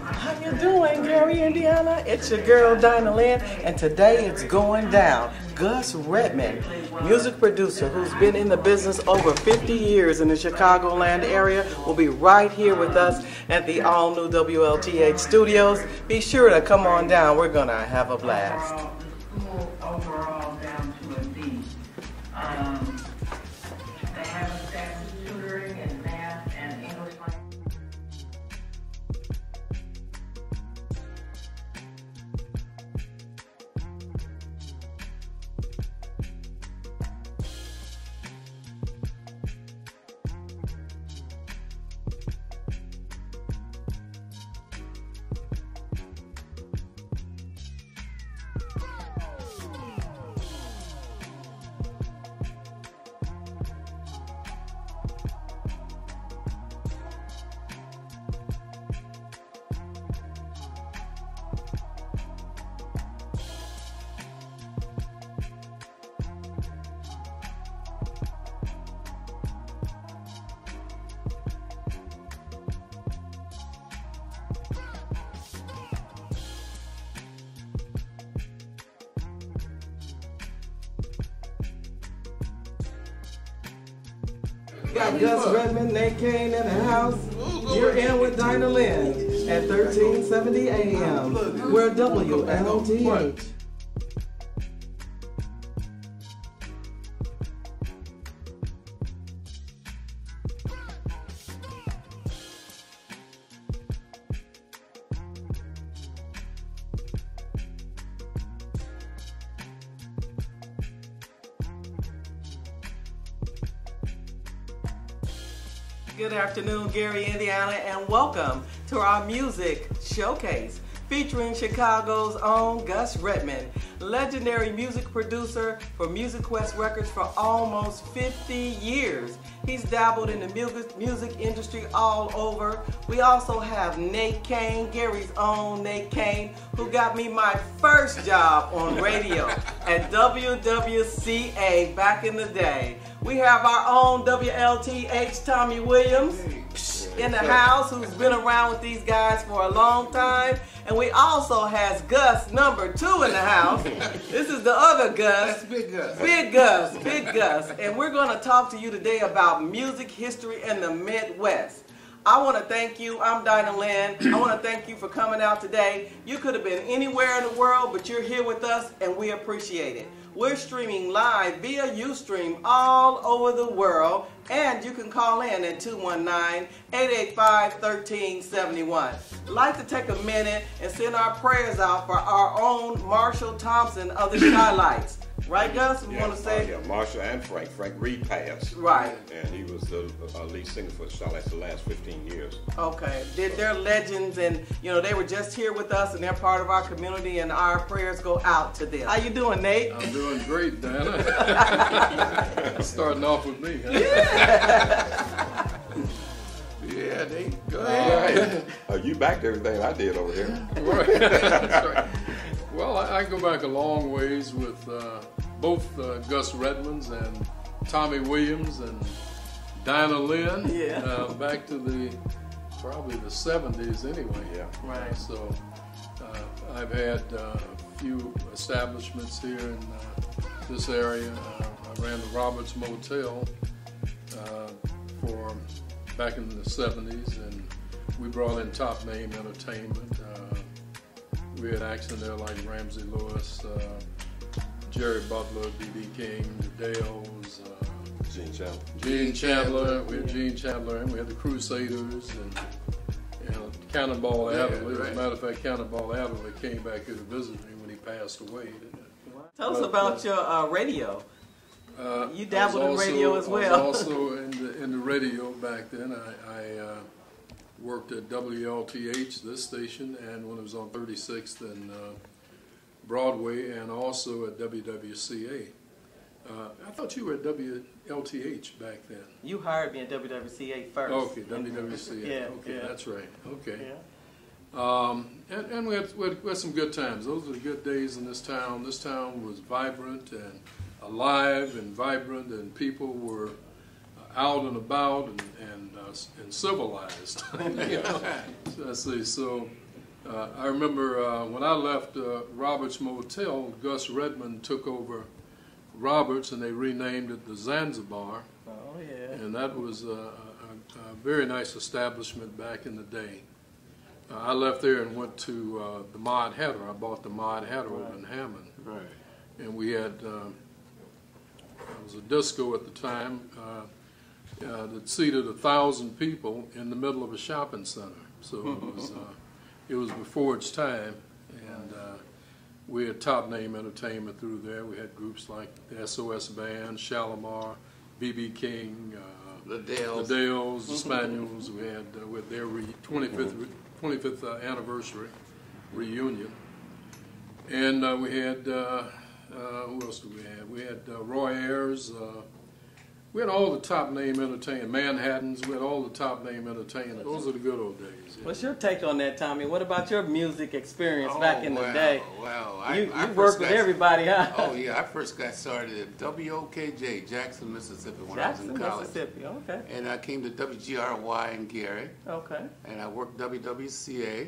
How you doing, Gary, Indiana? It's your girl, Dinahlynn, and today it's going down. Gus Redmond, music producer who's been in the business over 50 years in the Chicagoland area, will be right here with us at the all-new WLTH studios. Be sure to come on down. We're going to have a blast. Overall down to a B. They have a status tutoring in math and English language. Got Gus Redmond, Nate Cain in the house. You're in with Dinahlynn at 1370 AM. We're WLTH. Good afternoon, Gary, Indiana, and welcome to our music showcase featuring Chicago's own Gus Redmond, legendary music producer for Music Quest Records for almost 50 years. He's dabbled in the music industry all over. We also have Nate Cain, Gary's own Nate Cain, who got me my first job on radio at WWCA back in the day. We have our own WLTH Tommy Williams in the house, who's been around with these guys for a long time. And we also has Gus number 2 in the house. This is the other Gus. That's Big Gus. Big Gus, Big Gus. And we're going to talk to you today about music history in the Midwest. I want to thank you. I'm Dinahlynn. I want to thank you for coming out today. You could have been anywhere in the world, but you're here with us, and we appreciate it. We're streaming live via Ustream all over the world, and you can call in at 219-885-1371. I'd like to take a minute and send our prayers out for our own Marshall Thompson of the Skylights. Right, Gus? We want to say? Yeah, Marshall and Frank. Frank Reed passed. Right. And he was the lead singer for the Skylights the last 15 years. Okay. They're legends, and they were just here with us, and they're part of our community, and our prayers go out to them. How you doing, Nate? I'm doing great, Dana. Starting off with me, huh? Yeah. Yeah, Nate, go ahead. You backed everything I did over here. Right. That's right. Well, I go back a long ways with both Gus Redmonds and Tommy Williams and Dinahlynn. Yeah. Back to probably the 70s anyway. Yeah. Right. So I've had a few establishments here in this area. I ran the Roberts Motel for back in the 70s, and we brought in Top Name Entertainment. We had acts in there like Ramsey Lewis, Jerry Butler, B.B. King, the Dales, Gene Chandler. We had Gene Chandler, and we had the Crusaders, and Cannonball Adderley. As a matter of fact, Cannonball Adderley came back here to visit me when he passed away. Tell us about your radio. You dabbled in radio as well. I was also in the radio back then. I worked at WLTH, this station, and when it was on 36th and Broadway, and also at WWCA. I thought you were at WLTH back then. You hired me at WWCA first. Okay, WWCA. Yeah, okay, yeah. That's right. Okay. Yeah. And we had some good times. Those were the good days in this town. This town was vibrant and alive and vibrant, and people were out and about and civilized. You know? So I see. So I remember when I left Roberts Motel, Gus Redmond took over Roberts, and they renamed it the Zanzibar. Oh yeah. And that was a very nice establishment back in the day. I left there and went to the Mod Hatter. I bought the Mod Hatter over in Hammond. Right. And we had, it was a disco at the time that seated 1,000 people in the middle of a shopping center. So it was before its time. And we had top name entertainment through there. We had groups like the SOS Band, Shalimar, B.B. King, The Dales. the Dales, the Spaniels. We had with their 25th anniversary reunion. And we had, who else did we have? We had Roy Ayers. We had all the top name entertainment, Manhattans. We had all the top name entertainment. Those are the good old days. Yeah. What's your take on that, Tommy? What about your music experience back in the day? Well, You I worked with everybody, huh? Oh yeah, I first got started at WOKJ, Jackson, Mississippi, when I was in college. Mississippi. Okay. And I came to WGRY in Gary, Okay. and I worked WWCA.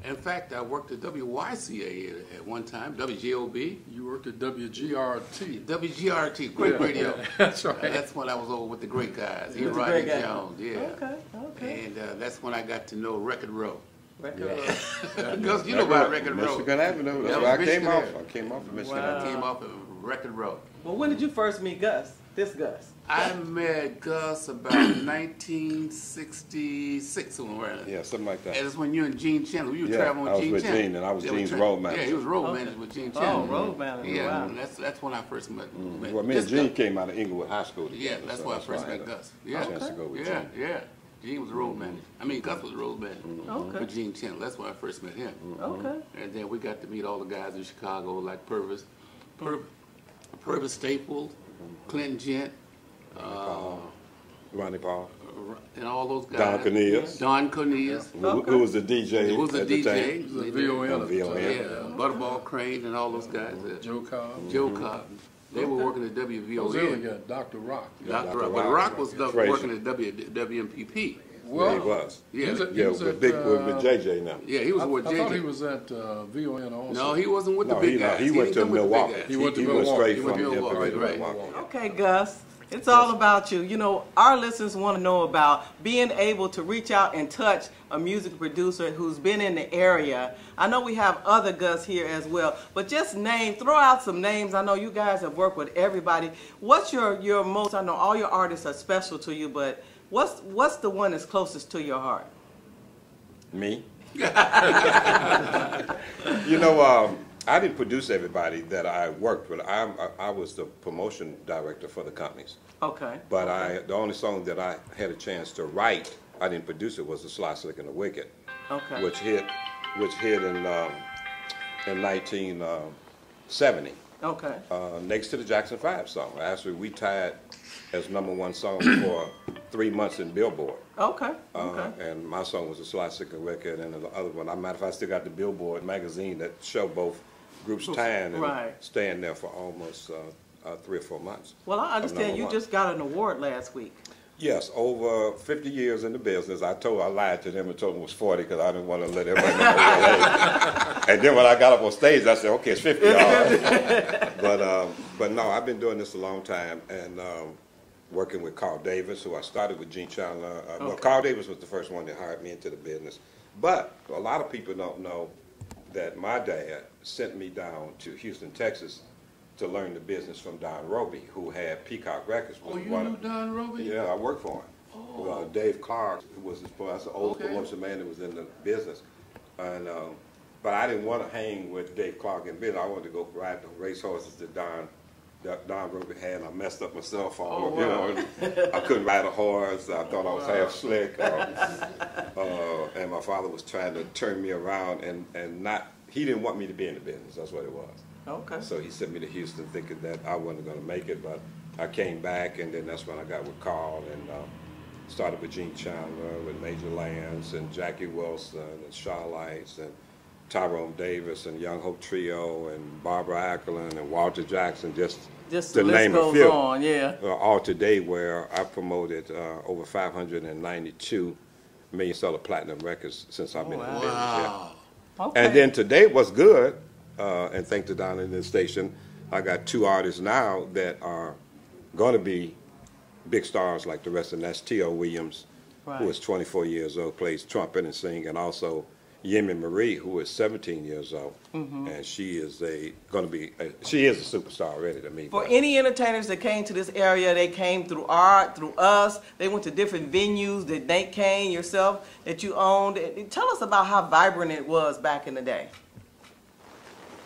In fact, I worked at WYCA at one time, WGOB. You worked at WGRT. WGRT, great Yeah, radio. yeah, that's right. That's when I was over with the great guys. With the Rodney great guys. Jones, yeah. Okay. Okay. And that's when I got to know Record Row. Record Because you know about Record Row. Michigan Avenue. That's That where I was came off. Michigan. I came off of Michigan Wow. I Avenue. came off of Record Row. Well, when did you first meet Gus? This Gus? I met Gus about 1966 somewhere. Yeah, something like that. And it's when you and Gene Chandler, you were Yeah, traveling with I was Gene with Chandler. Gene, and I was Yeah, Gene's with road manager. Yeah, he was road Okay. manager with Gene Oh, Chandler. road manager. Yeah, Wow. that's when I first met. Well, me and Just Gene Gus. came out of Inglewood High School together. Yeah, that's so why I first why met had Gus. a Yeah, chance to go with yeah, Gene. yeah. Gene was the road manager. I mean, Gus was the road manager Okay. with Gene Chandler. That's when I first met him. Okay. And then we got to meet all the guys in Chicago, like Purvis Staples, Clinton Gent, Ronnie Paul. and all those guys. Don Cornelius. Don Cornelius. Okay. Who was the DJ? Who was the at the DJ? time? It was a VON at the VON. time. Yeah, Butterball Crane and all those guys. Joe Cobb. Joe Cobb. They were working at I was WVON. there, we got Dr. Rock. Dr. Rock. Rock. But Rock was Frazier. working at WMPP. Yeah, he was. Yeah, He was at, Yeah, he was with at, big with JJ now. yeah, he was with I thought he JJ. was at VON also. No, he wasn't with No, the big he guys. he went didn't to come with the big Milwaukee. guys. He went to He went Milwaukee. straight He from went to Milwaukee, Milwaukee. right. Okay, Gus. It's all about you. You know, our listeners want to know about being able to reach out and touch a music producer who's been in the area. I know we have other Gus here as well, but just throw out some names. I know you guys have worked with everybody. What's your most, I know all your artists are special to you, but what's the one that's closest to your heart? Me? You know, I didn't produce everybody that I worked with. I was the promotion director for the companies. Okay. But the only song that I had a chance to write, I didn't produce it, was the Sly Slick and the Wicked, Okay. which hit in 1970. Okay. Next to the Jackson 5 song. Actually, we tied as #1 song for 3 months in Billboard. Okay. Okay. And my song was the Sly Slick and Wicked, and the other one, matter of fact, I still got the Billboard magazine that show both groups tying and Right. staying there for almost 3 or 4 months. Well, I understand you #1. just got an award last week. Yes, over 50 years in the business. I lied to them and told them it was 40 because I didn't want to let everybody know my age. And then when I got up on stage, I said, okay, it's 50, all right. But no, I've been doing this a long time, and working with Carl Davis, who I started with Gene Chandler. Well, Carl Davis was the first one that hired me into the business. But a lot of people don't know that my dad sent me down to Houston, Texas, to learn the business from Don Roby, who had Peacock Records. Oh, you knew Don Roby? Yeah, I worked for him. Oh. Dave Clark, who was that's an old Okay. promotion man that was in the business. And but I didn't want to hang with Dave Clark in business. I wanted to go ride the race horses that Don Roby had, and I messed up myself on. Oh, You wow. know, I couldn't ride a horse. I thought I was half slick. And my father was trying to turn me around, and he didn't want me to be in the business. That's what it was. Okay. So he sent me to Houston thinking that I wasn't going to make it, but I came back, and then that's when I got with Carl and started with Gene Chandler, with Major Lance and Jackie Wilson and Shaw Lights, and Tyrone Davis and Young Hope Trio and Barbara Ackerlund and Walter Jackson, just Just to the list name a goes few. on, yeah. All today, where I promoted over 592 million-seller platinum records since I've been in business. Yeah. Wow. Okay. And then today, what's good, and thanks to Dinahlynn Station, I got 2 artists now that are going to be big stars like the rest, and that's T.O. Williams, Right. who is 24 years old, plays trumpet and sing, and also Yemi Marie, who is 17 years old, and she is a superstar already to me. For but- any entertainers that came to this area, they came through art, through us. They went to different venues that Nate Cain, yourself, that you owned. Tell us about how vibrant it was back in the day.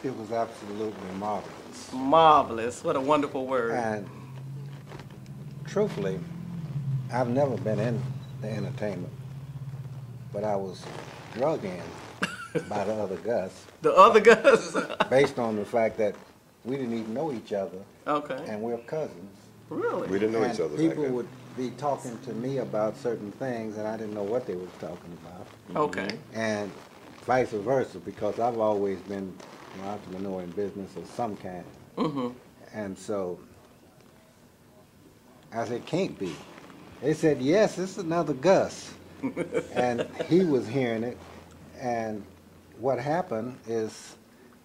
It was absolutely marvelous. Marvelous. What a wonderful word. And truthfully, I've never been in the entertainment, but I was drug in by the other Gus, The other Gus. based on the fact that we didn't even know each other, Okay. and we're cousins. Really? We didn't know And each other back people then. would be talking to me about certain things, and I didn't know what they were talking about. Okay. And vice versa, because I've always been an entrepreneur in business of some kind. And so I said, can't be. They said, yes, it's another Gus. And he was hearing it. And what happened is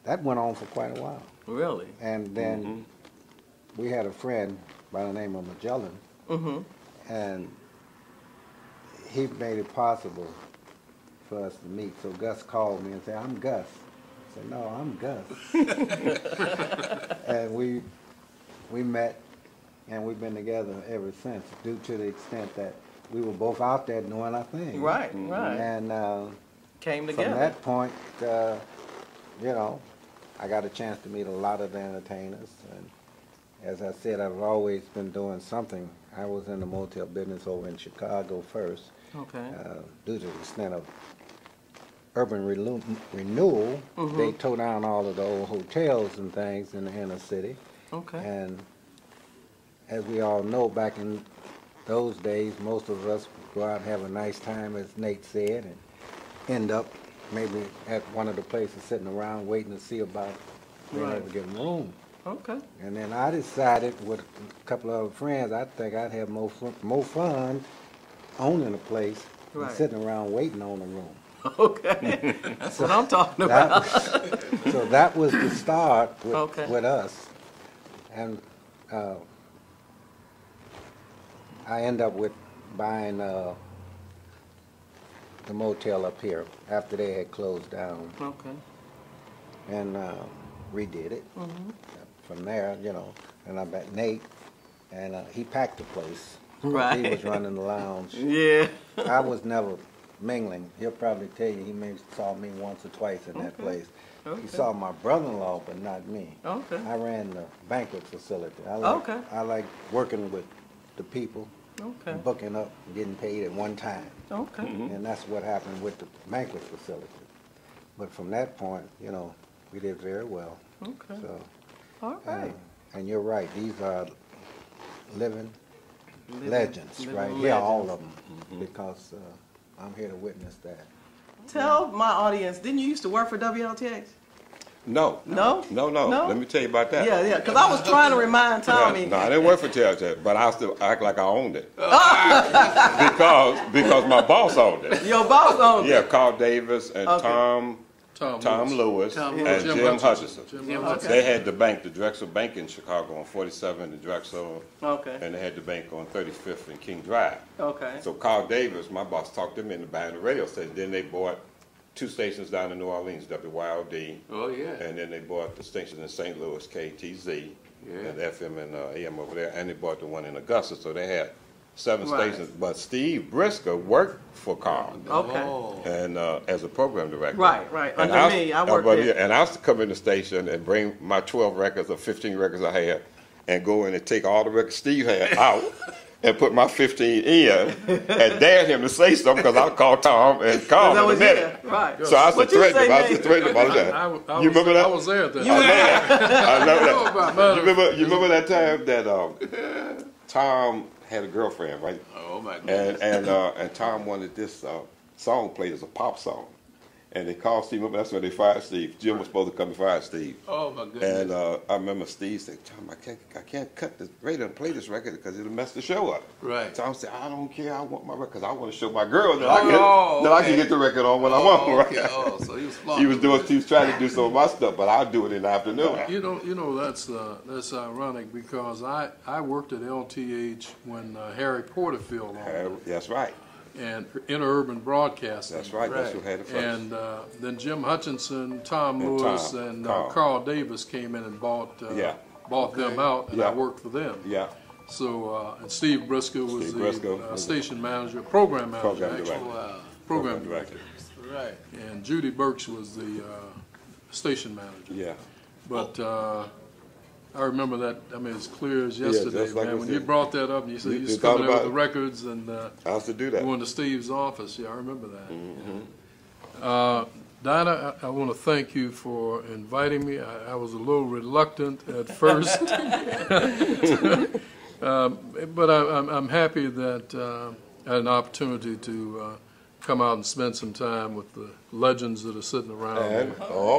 that went on for quite a while. Really? And then we had a friend by the name of Magellan, and he made it possible for us to meet. So Gus called me and said, I'm Gus. I said, no, I'm Gus. And we met, and we've been together ever since, due to the extent that we were both out there doing our thing. Right, right. And Came from together. that point, you know, I got a chance to meet a lot of the entertainers. And as I said, I've always been doing something. I was in the motel business over in Chicago first, Okay. due to the extent of urban renewal. They tore down all of the old hotels and things in the inner city. Okay. And as we all know, back in those days, most of us would go out and have a nice time, as Nate said, and end up maybe at one of the places sitting around waiting to see about being Right. able to get a room. Okay. And then I decided with a couple of other friends, I think I'd have more fun owning a place Right. than sitting around waiting on a room. Okay. That's what I'm talking That about. was, so that was the start with, Okay. with us. And I end up with buying the motel up here after they had closed down, Okay. and redid it. From there, you know, and I met Nate, and he packed the place. Right. He was running the lounge. Yeah. I was never mingling. He'll probably tell you he maybe saw me once or twice in that Okay. place. Okay. He saw my brother-in-law, but not me. Okay. I ran the banquet facility. Okay. I like working with the people, Okay. and booking up, and getting paid at one time. Okay. And that's what happened with the banquet facility. But from that point, you know, we did very well. Okay. So, All right. and you're right, these are living legends, living right here, all legends. of them, because I'm here to witness that. Tell my audience, didn't you used to work for WLTX? No. No? No. No? Let me tell you about that. Yeah, yeah. Because I was trying to remind Tommy. No, I didn't work for Telltale, but I still act like I owned it. because my boss owned it. Your boss owned Yeah, it. Carl Davis and Okay. Tom Lewis Tom and Lewis. Jim Hutchison. Jim Hutchison. They had the bank, the Drexel Bank in Chicago on 47 and Drexel, Okay. and they had the bank on 35th and King Drive. Okay. So Carl Davis, my boss, talked them into buying the radio station. Then they bought 2 stations down in New Orleans, WYOD, Oh, yeah. and then they bought the station in St. Louis, KTZ, Yeah. and FM and AM over there, and they bought the one in Augusta. So they had 7 Right. stations. But Steve Brisker worked for Carl Okay. Oh. and as a program director. Right, right. And Under me, I worked there. And I used to come in the station and bring my 12 records or 15 records I had and go in and take all the records Steve had out and put my 15 in and dare him to say something because I'll call Tom and call That him in a was minute. it. Right. So I used to What you threaten say, him. I used to Nate? threaten him all the time. You remember that? I was there at that I time. know that. I know about that. You remember that time that Tom had a girlfriend, right? Oh, my goodness. And Tom wanted this song played as a pop song. And they called Steve up, and that's when they fired Steve. Jim was supposed to come and fire Steve. Oh my goodness. And I remember Steve said, Tom, I can't cut this radio and play this record because it'll mess the show up. Right. Tom said, I don't care, I want my record because I want to show my girl that, Oh, I can get the record on when I want. Okay. Oh, so he was He was trying to do some of my stuff, but I'll do it in the afternoon. You know that's ironic because I worked at LTH when Harry Porterfield on, That's right. and Interurban Broadcasting. That's right. That's who had it first. And then Jim Hutchinson, Tom And Lewis, Tom, and Carl. Carl Davis came in and bought them out, and I Yeah. worked for them. Yeah. So and Steve Briscoe was Steve the Briscoe. Station manager, program manager, Program actually. director. Wow. Program director. Right. And Judy Birch was the station manager. Yeah. But I remember that. I mean, as clear as yesterday, just like man. I When said. you brought that up, and you said you You was thought coming in with about the records and I used to do that. going to Steve's office. Yeah, I remember that. Mm-hmm. Dinah, I want to thank you for inviting me. I was a little reluctant at first, but I'm happy that I had an opportunity to come out and spend some time with the legends that are sitting around,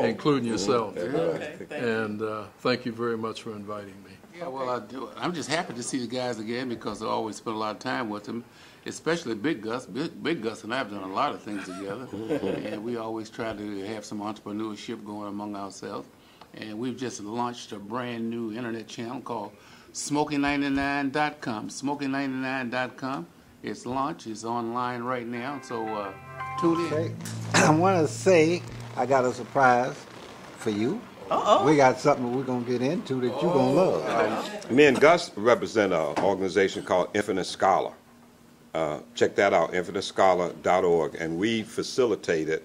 including yourself. Okay, thank you. And thank you very much for inviting me. Yeah, well, I'm just happy to see the guys again because I always spend a lot of time with them, especially Big Gus. Big Gus and I have done a lot of things together, and we always try to have some entrepreneurship going among ourselves. And we've just launched a brand new internet channel called Smoking99.com. Smoking99.com. It's launched. It's online right now, so tune in. Okay. I want to say I got a surprise for you. Uh-oh. We got something we're going to get into that you're going to love. Me and Gus represent an organization called Infinite Scholar. Check that out, infinitescholar.org. And we facilitated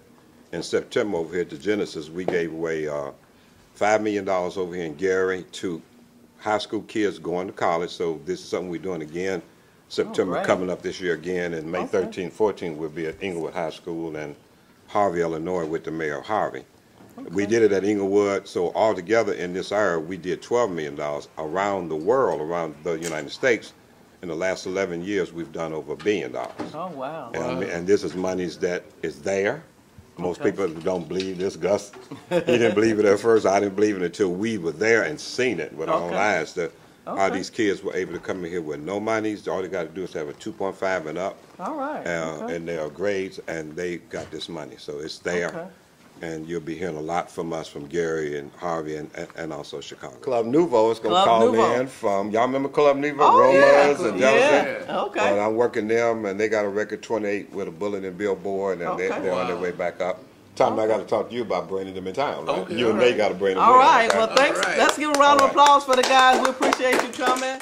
in September over here at the Genesis, we gave away $5 million over here in Gary to high school kids going to college. So this is something we're doing again. September coming up this year again, and May 13th, 14th we'll be at Inglewood High School in Harvey, Illinois with the mayor of Harvey. We did it at Inglewood, so altogether in this area we did $12 million around the world, around the United States. In the last 11 years we've done over $1 billion. Oh, wow. And this is monies that is there. Most people don't believe this. Gus, he didn't believe it at first. I didn't believe it until we were there and seen it with our own eyes. That all these kids were able to come in here with no monies. All they got to do is have a 2.5 and up. All right. And their grades, and they got this money. So it's there. Okay. And you'll be hearing a lot from us, from Gary and Harvey and also Chicago. Club Nouveau is going to Club call Nouveau. in from, y'all remember Club Nouveau? Oh, Romas yeah. and Jefferson? Yeah. Okay. And I'm working them, and they got a record 28 with a bullet and billboard, and Okay. they're on their way back up. Tom, I got to talk to you about bringing them in town. Right? Okay, you and Nate got to bring them All in. right. okay? Well, thanks. All right. Let's give a round of applause for the guys. We appreciate you coming.